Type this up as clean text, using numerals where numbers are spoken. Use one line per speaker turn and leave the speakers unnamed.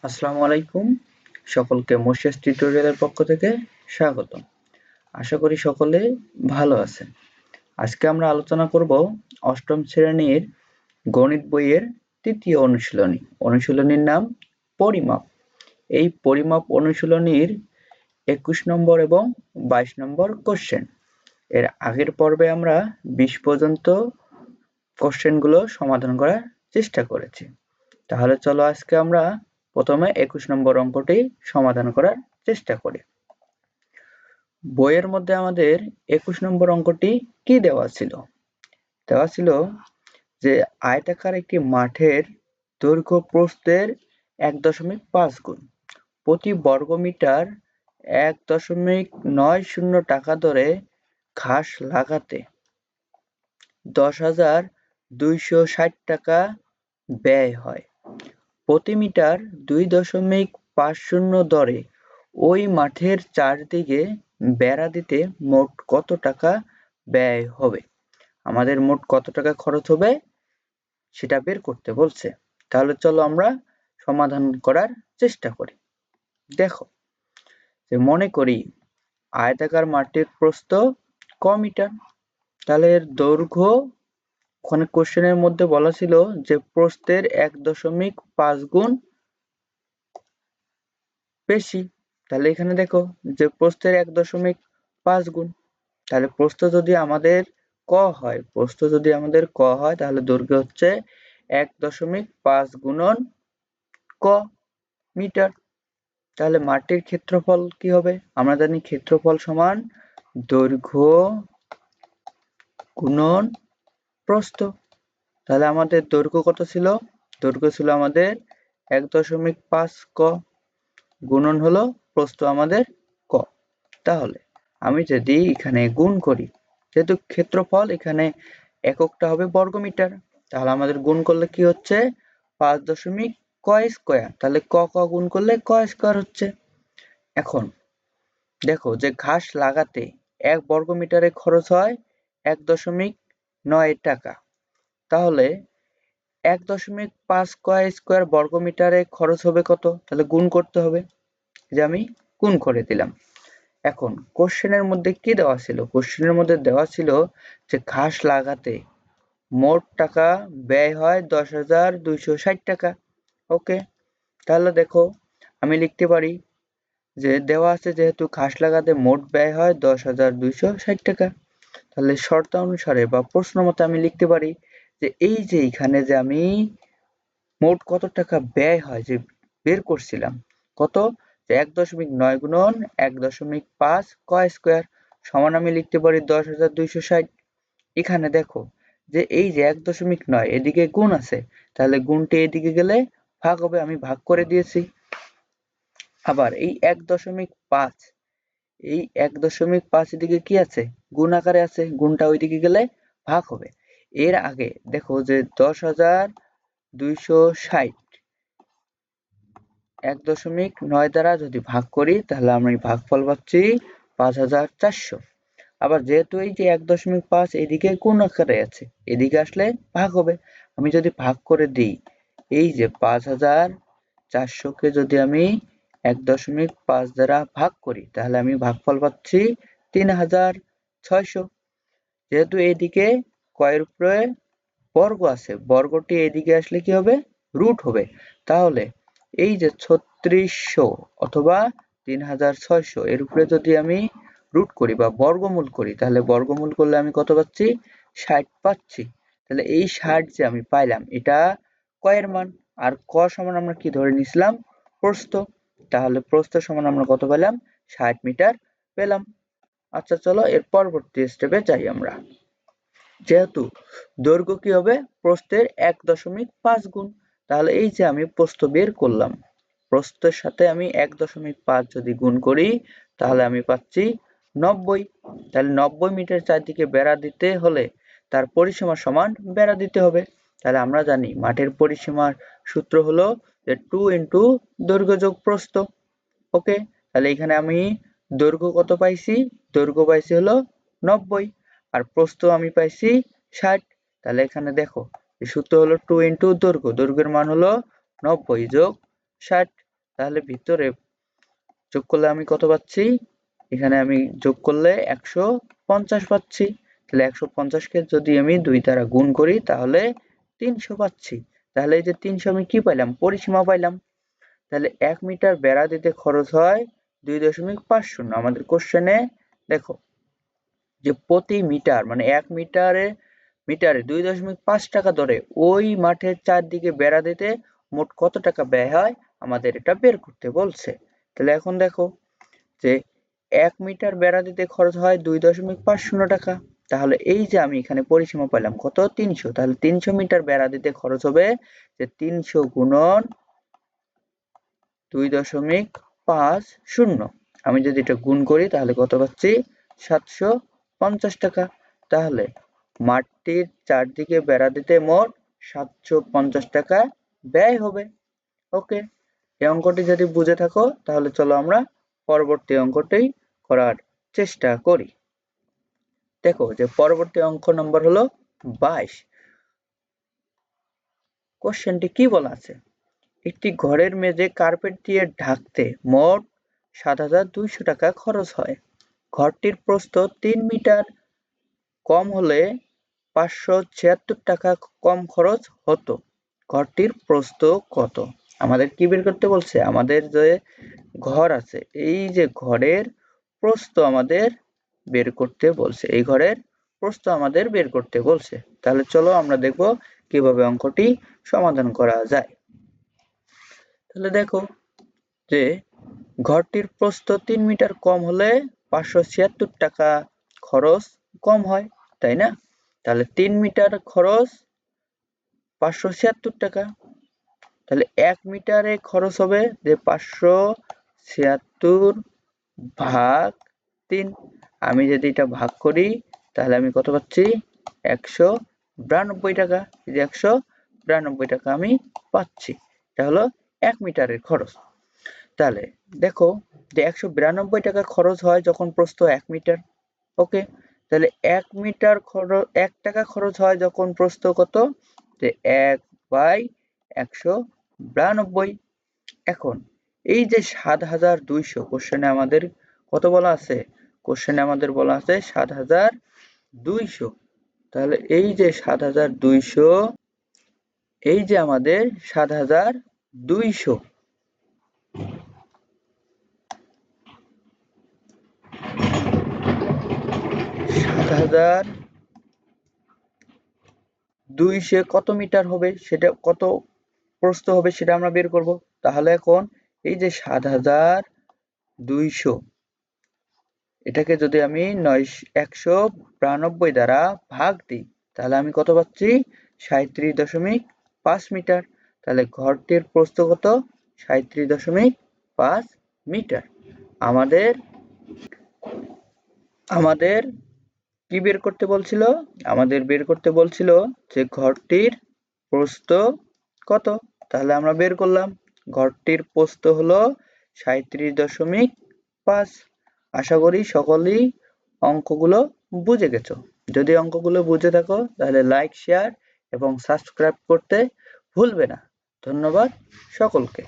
আসসালামু আলাইকুম। সকলকে মোশেস টিউটোরিয়ালের পক্ষ থেকে স্বাগতম। আশা করি সকলে ভালো আছেন। আজকে আমরা আলোচনা করব অষ্টম শ্রেণীর গণিত বইয়ের তৃতীয় অনুশীলনী। অনুশীলনীর নাম পরিমাপ। এই পরিমাপ অনুশীলনীর 21 নম্বর এবং 22 নম্বর কোশ্চেন। এর আগের পর্বে আমরা 20 পর্যন্ত কোশ্চেনগুলো সমাধান করার চেষ্টা করেছি। তাহলে চলো আজকে আমরা প্রথমে 21 নম্বর অঙ্কটি সমাধান করার চেষ্টা করি। বইয়ের মধ্যে আমাদের 21 নম্বর অঙ্কটি কি দেওয়া ছিল? দেওয়া ছিল যে আয়তাকার একটি মাঠের দৈর্ঘ্য প্রস্থের 1.5 গুণ, প্রতি বর্গমিটার 1.90 টাকা দরে ঘাস লাগাতে 10,260 টাকা ব্যয় হয়। প্রতি মিটার 2.50 দরে ওই মাঠের চারদিকে বেড়া দিতে মোট কত টাকা ব্যয় হবে? আমাদের মোট কত টাকা খরচ হবে সেটা বের করতে বলছে। তাহলে চলো আমরা সমাধান করার চেষ্টা করি। দেখো, যে মনে করি আয়তাকার মাঠটির প্রস্থ ক মিটার, তাহলে এর দৈর্ঘ্য ওখানে কোশ্চেনের মধ্যে বলা ছিল যে প্রস্থের 1.5 গুণ বেশি। তাহলে এখানে দেখো যে প্রস্থের 1.5 গুণ, তাহলে প্রস্থ যদি আমাদের ক হয় তাহলে দৈর্ঘ্য হচ্ছে 1.5 গুণন ক মিটার। তাহলে মাঠটির ক্ষেত্রফল কি হবে? আমরা জানি ক্ষেত্রফল সমান দৈর্ঘ্য গুণন প্রস্থ। তাহলে আমাদের দৈর্ঘ্য কত ছিল? দৈর্ঘ্য ছিল আমাদের 1.5 ক গুণন হলো প্রস্থ আমাদের ক। তাহলে আমি যদি এখানে গুণ করি, যেহেতু ক্ষেত্রফল এখানে এককটা হবে বর্গমিটার, তাহলে আমাদের গুণ করলে কি হচ্ছে 5 ক স্কয়ার। তাহলে ক গুণ করলে ক স্কয়ার হচ্ছে। এখন দেখো যে ঘাস লাগাতে 1 বর্গমিটারে খরচ হয় 1.9 টাকা, তাহলে 1.5 ক স্কয়ার বর্গমিটারে খরচ হবে কত? তাহলে গুণ করতে হবে, যে আমি গুণ করে দিলাম। এখন কোশ্চেনের মধ্যে কি দেওয়া ছিল? কোশ্চেনের মধ্যে দেওয়া ছিল যে ঘাস লাগাতে মোট টাকা ব্যয় হয় 10,260 টাকা। ওকে, তাহলে দেখো আমি লিখতে পারি যে দেওয়া আছে যেহেতু ঘাস লাগাতে মোট ব্যয় হয় 10,260 টাকা, তাহলে শর্তানুসারে বা প্রশ্ন মতে আমি লিখতে পারি যে এই যে এখানে যে আমি মোট কত টাকা ব্যয় হয় যে বের করছিলাম, কত? 1.9 গুণন 1.5 ক স্কয়ার সমান আমি লিখতে পারি 10,260। এখানে দেখো যে এই যে 1.9 এদিকে গুণ আছে, তাহলে গুণটি এদিকে গেলে ভাগ হবে, আমি ভাগ করে দিয়েছি। আবার এই 1.5, এই 1.5 এদিকে কি আছে? গুণ আকারে আছে, গুণটা ওইদিকে গেলে ভাগ হবে। এর আগে দেখো যে 10,260 1.9 দ্বারা যদি ভাগ করি তাহলে আমরা ভাগফল পাচ্ছি 5,400। আবার যেহেতু এই যে 1.5 এদিকে কোন আকারে আছে, এদিকে আসলে ভাগ হবে, আমি যদি ভাগ করে দিই এই যে 5,400 কে যদি আমি 1.5 দ্বারা ভাগ করি তাহলে আমি ভাগফল পাচ্ছি 3,600। যেহেতু এইদিকে কয়ের উপরে বর্গ আছে, বর্গটি এদিকে আসলে কি হবে? রুট হবে। তাহলে এই যে 3600 অথবা 3,600 এর উপরে যদি আমি রুট করি বা বর্গমূল করি, তাহলে বর্গমূল করলে আমি কত পাচ্ছি? 60 পাচ্ছি। তাহলে এই 60 যে আমি পাইলাম এটা কয়ের মান, আর ক সমান আমরা কি ধরে নিয়েছিলাম? প্রস্থ। তাহলে প্রস্থ সমান আমরা কত পেলাম? 60 মিটার পেলাম। আচ্ছা চলো এর পরবর্তী স্টেপে যাই আমরা। যেহেতু দৈর্ঘ্য কি হবে? প্রস্থের 1.5 গুণ, তাহলে এই যে আমি প্রস্থ বের করলাম, প্রস্থের সাথে আমি 1.5 যদি গুণ করি তাহলে আমি পাচ্ছি 90। তাহলে 90 মিটার চারদিকে বেড়া দিতে হলে তার পরিসীমা সমান বেড়া দিতে হবে। তাহলে আমরা জানি মাঠের পরিসীমার সূত্র হলো যে 2 ইন্টু দৈর্ঘ্য যোগ প্রস্থ। ওকে, তাহলে এখানে আমি দৈর্ঘ্য কত পাইছি? দৈর্ঘ্য পাইছি হলো 90 আর প্রস্থ আমি পাইছি 60। তাহলে এখানে দেখো সূত্র হলো 2 ইন্টু দৈর্ঘ্য, দৈর্ঘ্যের মান হলো 90 যোগ 60। তাহলে ভিতরে যোগ করলে আমি কত পাচ্ছি? এখানে আমি যোগ করলে 150 পাচ্ছি। তাহলে 150কে যদি আমি 2 দ্বারা গুণ করি তাহলে 300 পাচ্ছি। তাহলে এই যে 300 আমি কি পাইলাম? পরিসীমা পাইলাম। তাহলে 1 মিটার বেড়া দিতে খরচ হয় 2.50। আমাদের কোশ্চেনে দেখো যে প্রতি মিটার মানে 1 মিটারে 2.5 টাকা দরে ওই মাঠের চারদিকে বেড়া দিতে মোট কত টাকা ব্যয় হয় আমাদের এটা বের করতে বলছে। তাহলে এখন দেখো যে 1 মিটার বেড়া দিতে খরচ হয় 2.50 টাকা। তাহলে এই যে আমি এখানে পরিসীমা পেলাম কত? 300। তাহলে 300 মিটার বেড়া দিতে খরচ হবে যে 300 গুণন 2.50। আমি যদি এটা গুণ করি তাহলে কত পাচ্ছি? 750 টাকা। তাহলে মাঠটির চারদিকে বেড়া দিতে মোট 750 টাকা ব্যয় হবে। ওকে, এই অঙ্কটি যদি বুঝে থাকো তাহলে চলো আমরা পরবর্তী অঙ্কটি করার চেষ্টা করি। দেখো যে পরবর্তী অঙ্ক নম্বর হলো 22। কোশ্চেনটি কি বলা আছে? একটি ঘরের মেঝে কার্পেট দিয়ে ঢাকতে মোট 7,200 টাকা খরচ হয়। ঘরটির প্রস্থ 3 মিটার কম হলে 576 টাকা কম খরচ হতো। ঘরটির প্রস্থ কত? আমাদের কি বের করতে বলছে? আমাদের যে ঘর আছে এই যে ঘরের প্রস্থ আমাদের বের করতে বলছে। এই ঘরের প্রস্থ আমাদের বের করতে বলছে। তাহলে চলো আমরা দেখব কিভাবে অঙ্কটি সমাধান করা যায়। তাহলে দেখো যে ঘরটির প্রস্থ 3 মিটার কম হলে 576 টাকা খরচ কম হয়, তাই না? তাহলে 3 মিটার খরচ 576 টাকা। তাহলে 1 মিটারে খরচ হবে যে 576 ভাগ 3। আমি যদি এটা ভাগ করি তাহলে আমি কত পাচ্ছি? 192 টাকা। এই যে 192 টাকা আমি পাচ্ছি। এটা হলো 1 মিটারের খরচ। তাহলে দেখো যে 192 টাকা খরচ হয় যখন প্রস্থ 1 মিটার। ওকে, তাহলে 1 মিটার খরচ 1 টাকা খরচ হয় যখন প্রস্থ কত? যে 1/192। এখন এই যে 7,200 কোশ্চেনে আমাদের কত বলা আছে? কোশ্চেনে আমাদের বলা আছে 7,200। তাহলে এই যে 7,200, এই যে আমাদের 7,200, 7,200 কত মিটার হবে সেটা, কত প্রস্থ হবে সেটা আমরা বের করব। তাহলে এখন এই যে 7,200 এটাকে যদি আমি 192 দ্বারা ভাগ দিই তাহলে আমি কত পাচ্ছি? 37.5 মিটার। তাহলে ঘরটির প্রস্থ কত? 37.5 মিটার। আমাদের কি বের করতে বলছিল? আমাদের বের করতে বলছিল যে ঘরটির প্রস্থ কত। তাহলে আমরা বের করলাম ঘরটির প্রস্থ হলো 37.5। আশা করি সকলেই অঙ্কগুলো বুঝে গেছো। যদি অঙ্কগুলো বুঝে থাকো তাহলে লাইক, শেয়ার এবং সাবস্ক্রাইব করতে ভুলবে না। ধন্যবাদ সকলকে।